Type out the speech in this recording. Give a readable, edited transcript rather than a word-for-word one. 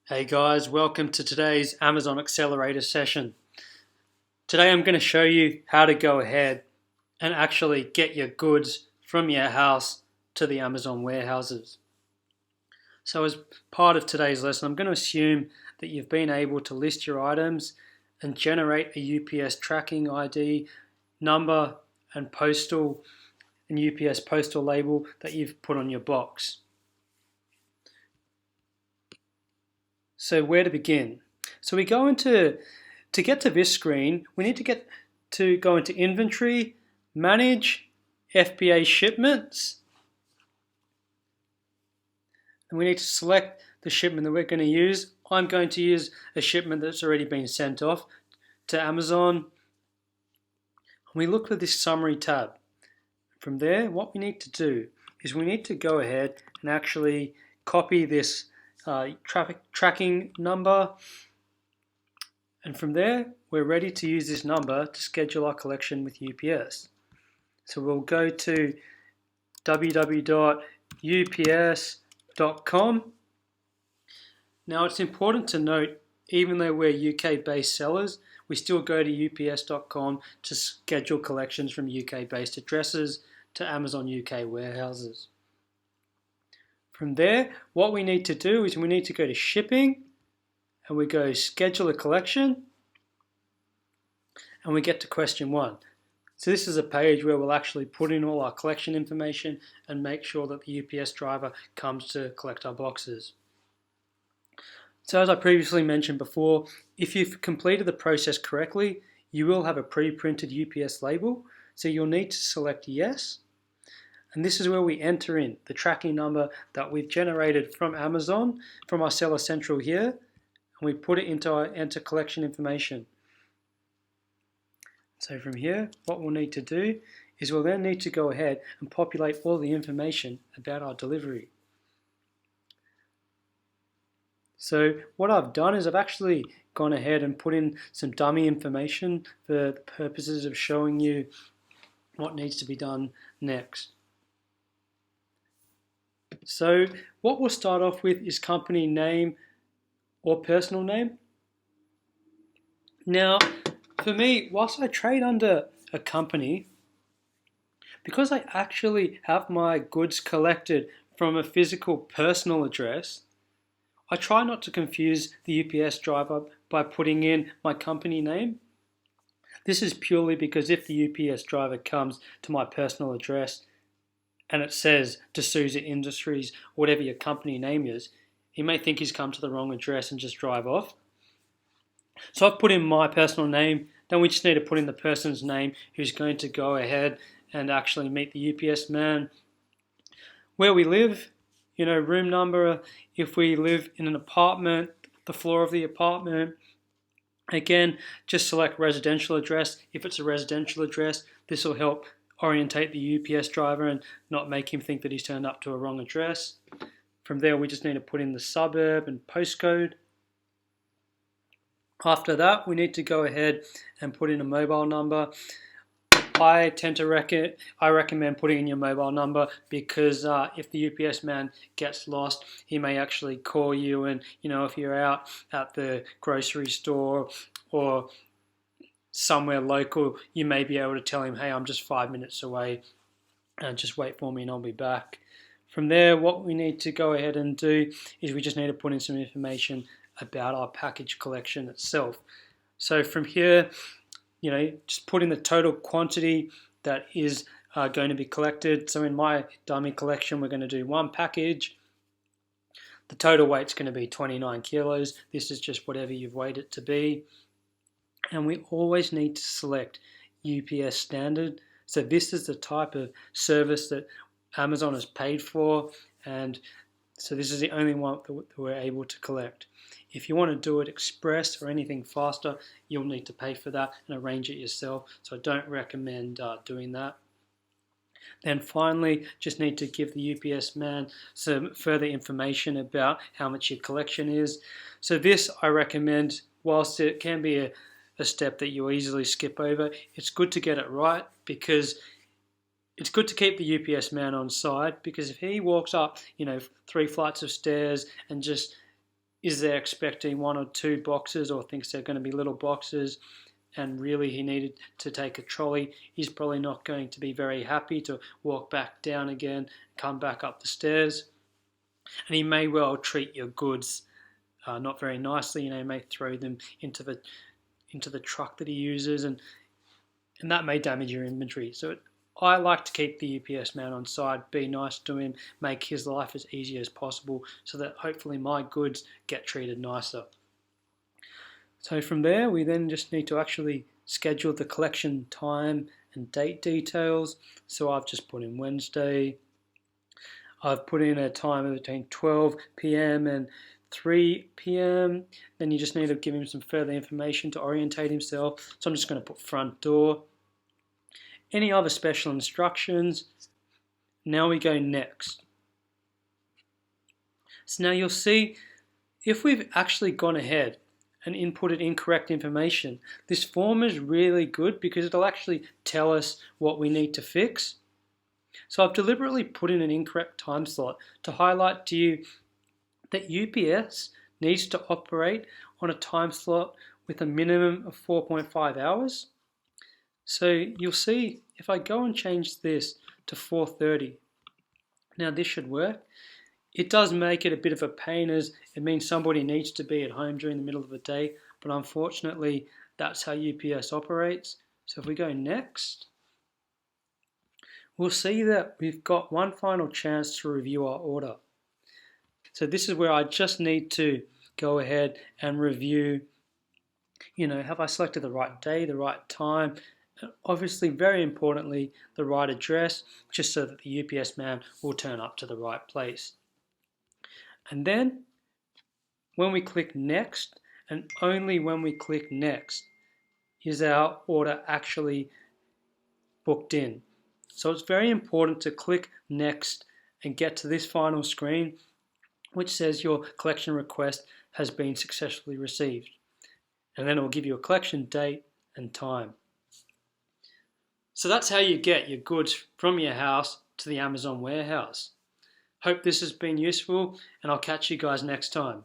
Hey guys, welcome to today's Amazon Accelerator session. Today I'm going to show you how to go ahead and actually get your goods from your house to the Amazon warehouses. So as part of today's lesson, I'm going to assume that you've been able to list your items and generate a UPS tracking ID number and UPS postal label that you've put on your box. So where to begin? So we go to get to this screen, we need to go into Inventory, Manage, FBA Shipments, and we need to select the shipment that we're going to use. I'm going to use a shipment that's already been sent off to Amazon. We look for this Summary tab. From there, what we need to do is we need to go ahead and actually copy this traffic tracking number, and from there we're ready to use this number to schedule our collection with UPS. So we'll go to www.ups.com. Now it's important to note, even though we're UK based sellers, we still go to ups.com to schedule collections from UK based addresses to Amazon UK warehouses. From there, what we need to do is we need to go to Shipping, and we go Schedule a Collection, and we get to question 1. So this is a page where we'll actually put in all our collection information and make sure that the UPS driver comes to collect our boxes. So as I previously mentioned before, if you've completed the process correctly, you will have a pre-printed UPS label, so you'll need to select Yes. And this is where we enter in the tracking number that we've generated from Amazon, from our Seller Central here, and we put it into our Enter Collection Information. So from here, what we'll need to do is we'll then need to go ahead and populate all the information about our delivery. So what I've done is I've actually gone ahead and put in some dummy information for the purposes of showing you what needs to be done next. So what we'll start off with is company name or personal name. Now, for me, whilst I trade under a company, because I actually have my goods collected from a physical personal address, I try not to confuse the UPS driver by putting in my company name. This is purely because if the UPS driver comes to my personal address and it says D'Souza Industries, whatever your company name is, he may think he's come to the wrong address and just drive off. So I've put in my personal name, then we just need to put in the person's name who's going to go ahead and actually meet the UPS man. Where we live, room number, if we live in an apartment, the floor of the apartment. Again, just select residential address. If it's a residential address, this will help orientate the UPS driver and not make him think that he's turned up to a wrong address. From there, we just need to put in the suburb and postcode. After that, we need to go ahead and put in a mobile number. I recommend putting in your mobile number because if the UPS man gets lost, he may actually call you, and if you're out at the grocery store or somewhere local, you may be able to tell him, hey, I'm just 5 minutes away, and just wait for me and I'll be back. From there, what we need to go ahead and do is we just need to put in some information about our package collection itself. So from here, just put in the total quantity that is going to be collected. So in my dummy collection, we're going to do 1 package. The total weight's going to be 29 kilos. This is just whatever you've weighed it to be. And we always need to select UPS standard. So this is the type of service that Amazon has paid for, and so this is the only one that we're able to collect. If you want to do it express or anything faster, you'll need to pay for that and arrange it yourself. So I don't recommend doing that. Then finally, just need to give the UPS man some further information about how much your collection is. So this I recommend, whilst it can be a step that you easily skip over, it's good to get it right, because it's good to keep the UPS man on side, because if he walks up, 3 flights of stairs and just is there expecting 1 or 2 boxes or thinks they're going to be little boxes and really he needed to take a trolley, he's probably not going to be very happy to walk back down again, come back up the stairs. And he may well treat your goods not very nicely. He may throw them into the truck that he uses, and that may damage your inventory. So I like to keep the UPS man on side, be nice to him, make his life as easy as possible so that hopefully my goods get treated nicer. So from there, we then just need to actually schedule the collection time and date details. So I've just put in Wednesday. I've put in a time between 12 p.m. and 3 p.m. Then you just need to give him some further information to orientate himself. So I'm just going to put front door. Any other special instructions? Now we go next. So now you'll see if we've actually gone ahead and inputted incorrect information, this form is really good because it'll actually tell us what we need to fix. So I've deliberately put in an incorrect time slot to highlight to you that UPS needs to operate on a time slot with a minimum of 4.5 hours. So you'll see if I go and change this to 4:30, now this should work. It does make it a bit of a pain as it means somebody needs to be at home during the middle of the day, but unfortunately that's how UPS operates. So if we go next, we'll see that we've got one final chance to review our order. So this is where I just need to go ahead and review, have I selected the right day, the right time, and obviously very importantly, the right address, just so that the UPS man will turn up to the right place. And then when we click next, and only when we click next, is our order actually booked in. So it's very important to click next and get to this final screen which says your collection request has been successfully received. And then it will give you a collection date and time. So that's how you get your goods from your house to the Amazon warehouse. Hope this has been useful, and I'll catch you guys next time.